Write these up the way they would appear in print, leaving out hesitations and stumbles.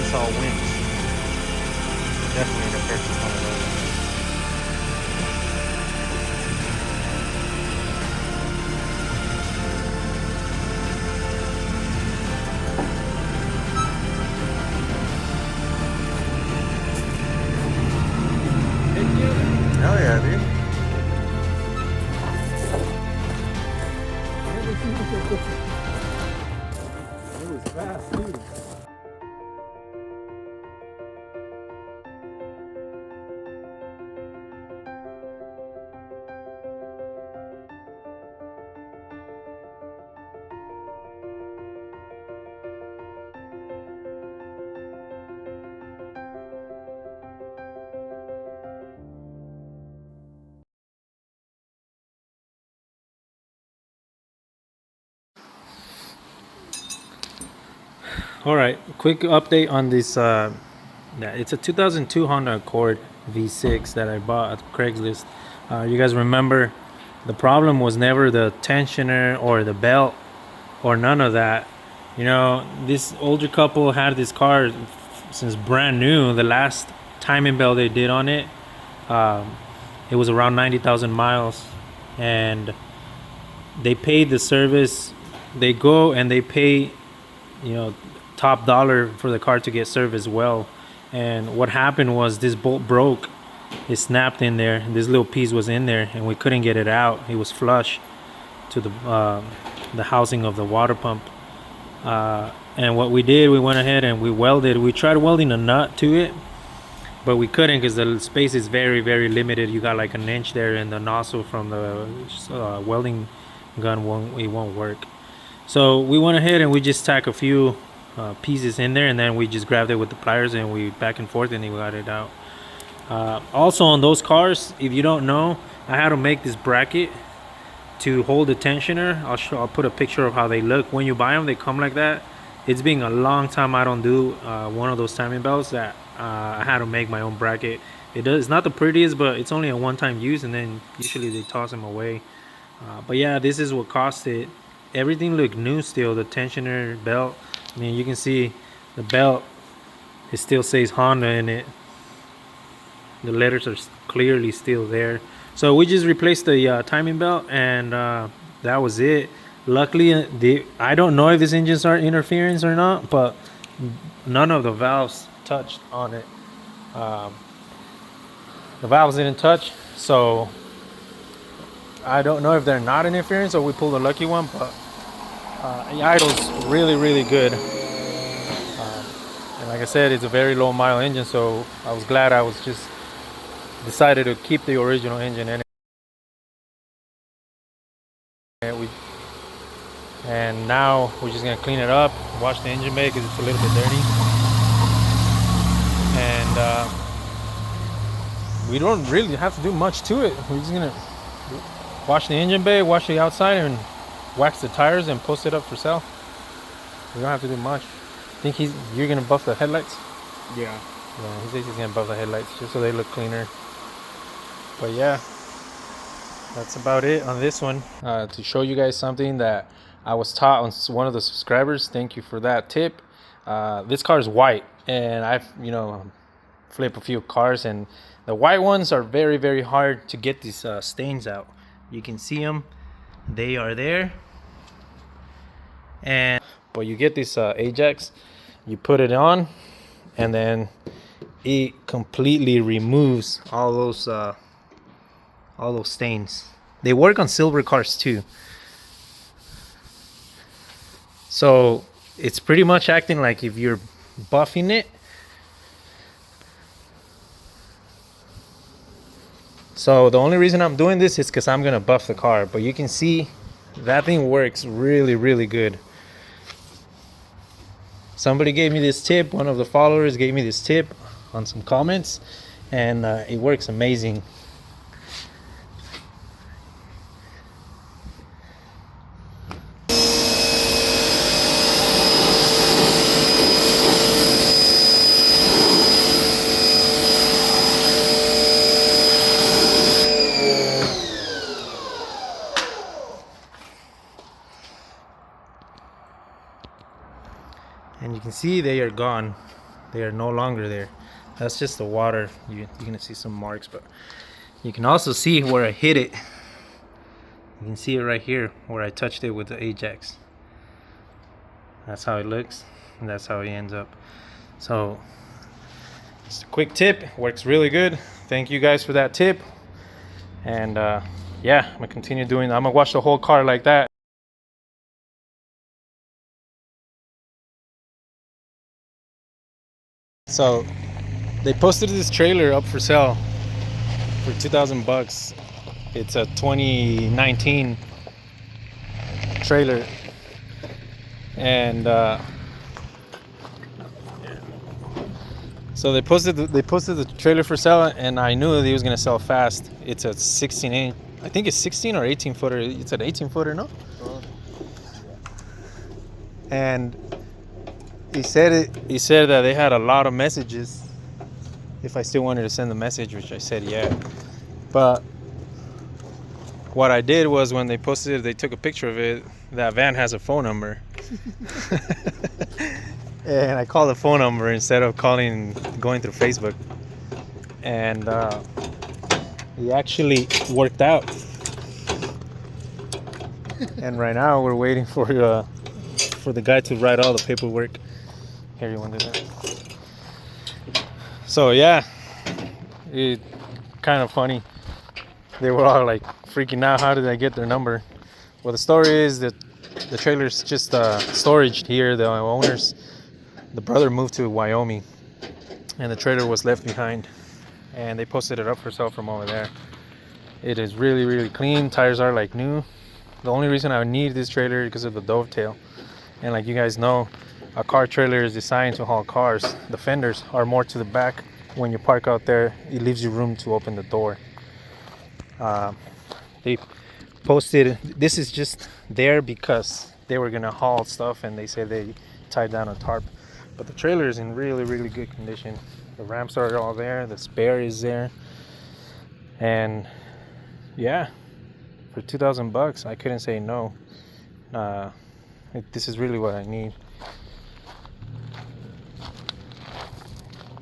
it's all winch. Definitely need to purchase one of those. Hell yeah, dude. It was fast, dude. All right, quick update on this. Yeah, it's a 2002 Honda Accord V6 that I bought at Craigslist. You guys remember the problem was never the tensioner or the belt or none of that. You know, this older couple had this car since brand new. The last timing belt they did on it, it was around 90,000 miles, and they paid the service. They go and they pay, you know, top dollar for the car to get serviced well. And what happened was this bolt broke. It snapped in there. This little piece was in there, and we couldn't get it out. It was flush to the housing of the water pump. And what we did, we went ahead and we welded. We tried welding a nut to it, but we couldn't because the space is very, very limited. You got like an inch there, and the nozzle from the welding gun won't work. So we went ahead and we just tack a few pieces in there, and then we just grabbed it with the pliers and we back and forth and we got it out. Also on those cars, if you don't know, I had to make this bracket to hold the tensioner. I'll put a picture of how they look. When you buy them, they come like that. It's been a long time I don't do one of those timing belts that I had to make my own bracket. It's not the prettiest, but it's only a one-time use, and then usually they toss them away. But yeah, this is what cost it. Everything looked new still. The tensioner, belt, I mean, you can see the belt, it still says Honda in it. The letters are clearly still there. So we just replaced the timing belt, and that was it. Luckily, I don't know if these engines are interference or not, but none of the valves touched on it. The valves didn't touch, so I don't know if they're not interference or we pulled a lucky one, but the idle's really, really good. And like I said, it's a very low mile engine, so I was glad I was just decided to keep the original engine in it. And now we're just gonna clean it up, wash the engine bay because it's a little bit dirty. And we don't really have to do much to it. We're just gonna wash the engine bay, wash the outside, and wax the tires and post it up for sale. We don't have to do much. I think you're gonna buff the headlights? Yeah. Yeah, he says he's gonna buff the headlights just so they look cleaner. But yeah, that's about it on this one. To show you guys something that I was taught on one of the subscribers. Thank you for that tip. This car is white, and I've flipped a few cars, and the white ones are very, very hard to get these stains out. You can see them; they are there. But you get this Ajax, you put it on, and then it completely removes all those stains. They work on silver cars too. So it's pretty much acting like if you're buffing it. So the only reason I'm doing this is because I'm gonna buff the car, but you can see that thing works really, really good. Somebody gave me this tip, one of the followers gave me this tip on some comments, and it works amazing. And you can see they are gone. They are no longer there. That's just the water. You're gonna see some marks, but you can also see where I hit it. You can see it right here where I touched it with the Ajax. That's how it looks, and that's how it ends up. So just a quick tip, works really good. Thank you guys for that tip. And yeah, I'm gonna continue doing. I'm gonna wash the whole car like that. So they posted this trailer up for sale for $2,000. It's a 2019 trailer, and so they posted the trailer for sale, and I knew that he was gonna sell fast. It's a 16-inch. I think it's 16 or 18 footer. It's an 18 footer, no? And he said that they had a lot of messages if I still wanted to send the message, which I said yeah. But what I did was, when they posted it, they took a picture of it. That van has a phone number. And I called the phone number instead of going through Facebook. And it actually worked out. And right now we're waiting for the guy to write all the paperwork. Here, you want to do that? So yeah, it kind of funny. They were all like freaking out. How did I get their number? Well, the story is that the trailer's just storage here. The owners, the brother moved to Wyoming, and the trailer was left behind, and they posted it up for sale from over there. It is really, really clean. Tires are like new. The only reason I need this trailer is because of the dovetail. And like you guys know, a car trailer is designed to haul cars. The fenders are more to the back. When you park out there, it leaves you room to open the door. They posted, this is just there because they were gonna haul stuff, and they said they tied down a tarp. But the trailer is in really, really good condition. The ramps are all there. The spare is there. And yeah, for $2,000, I couldn't say no. This is really what I need.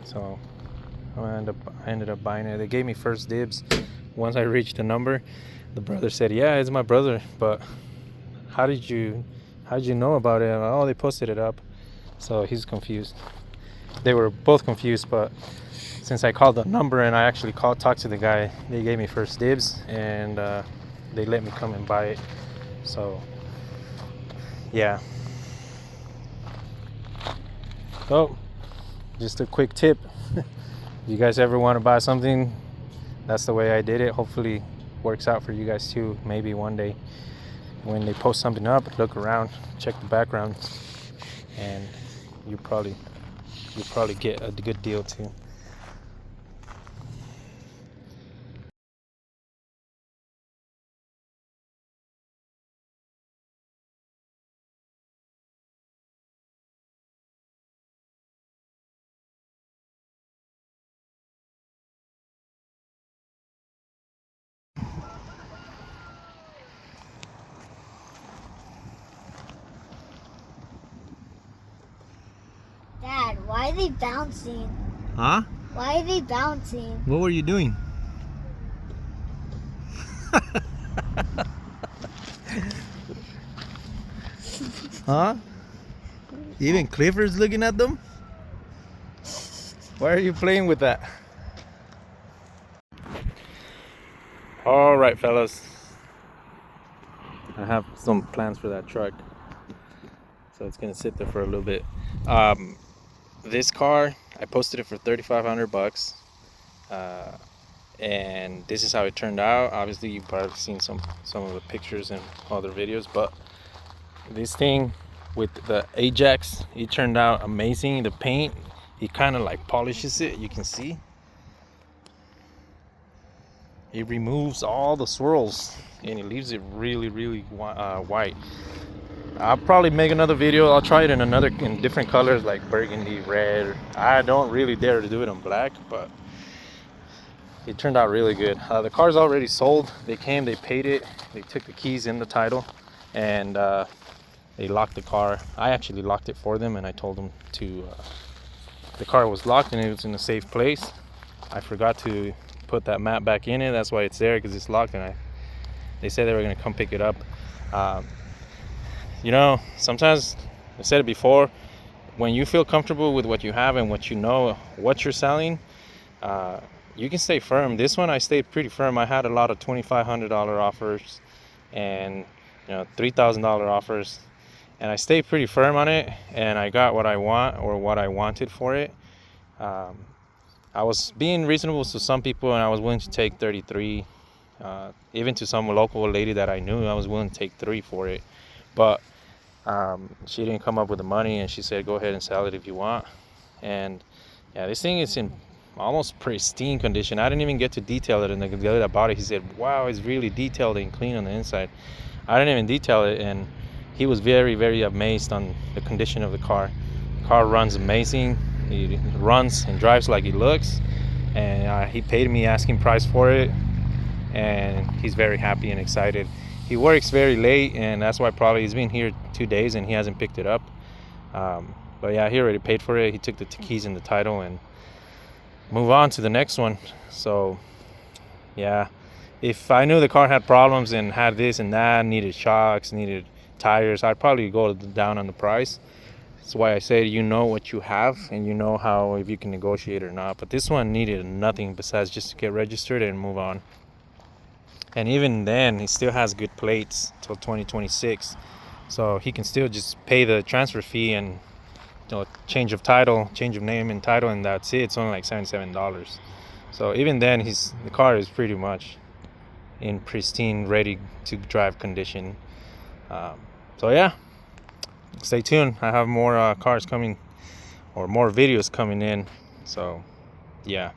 So I ended up buying it. They gave me first dibs. Once I reached the number, the brother said, yeah, it's my brother, but how did you know about it? Oh, they posted it up. So he's confused. They were both confused, but since I called the number and I actually talked to the guy, they gave me first dibs, and they let me come and buy it. So yeah. So just a quick tip. If you guys ever want to buy something, that's the way I did it. Hopefully works out for you guys too. Maybe one day when they post something up, look around, check the background, and you'll probably get a good deal too. Dad, why are they bouncing? Huh? Why are they bouncing? What were you doing? Huh? Even Clifford's looking at them? Why are you playing with that? All right, fellas. I have some plans for that truck. So it's gonna sit there for a little bit. This car, I posted it for $3,500. And this is how it turned out. Obviously you've probably seen some of the pictures and other videos, but this thing with the Ajax, it turned out amazing. The paint, it kind of like polishes it. You can see it removes all the swirls and it leaves it really, really white. I'll probably make another video. I'll try it in different colors like burgundy, red. I don't really dare to do it in black, but it turned out really good. The car's already sold. They came, they paid it, they took the keys in the title, and they locked the car. I actually locked it for them, and I told them to the car was locked and it was in a safe place. I forgot to put that mat back in it. That's why it's there, because it's locked, and they said they were gonna come pick it up. You know, sometimes, I said it before, when you feel comfortable with what you have and what you know what you're selling, you can stay firm. This one I stayed pretty firm. I had a lot of $2,500 offers and $3,000 offers, and I stayed pretty firm on it, and I got what I want, or what I wanted for it. I was being reasonable to some people, and I was willing to take 33. Even to some local lady that I knew, I was willing to take 3 for it, but she didn't come up with the money, and she said, go ahead and sell it if you want. And yeah, this thing is in almost pristine condition. I didn't even get to detail it, and the guy that bought it, he said, wow, it's really detailed and clean on the inside. I didn't even detail it, and he was very, very amazed on the condition of the car. The car runs amazing. It runs and drives like it looks, and he paid me asking price for it, and he's very happy and excited. He works very late, and that's why probably he's been here 2 days and he hasn't picked it up. But yeah, he already paid for it. He took the keys and the title and move on to the next one. So yeah, if I knew the car had problems and had this and that, needed shocks, needed tires, I'd probably go down on the price. That's why I say you know what you have, and you know how, if you can negotiate or not. But this one needed nothing besides just to get registered and move on. And even then, he still has good plates till 2026, so he can still just pay the transfer fee and change of title, change of name and title, and that's it. It's only like $77. So even then, the car is pretty much in pristine, ready to drive condition. So yeah, stay tuned. I have more cars coming, or more videos coming in. So yeah.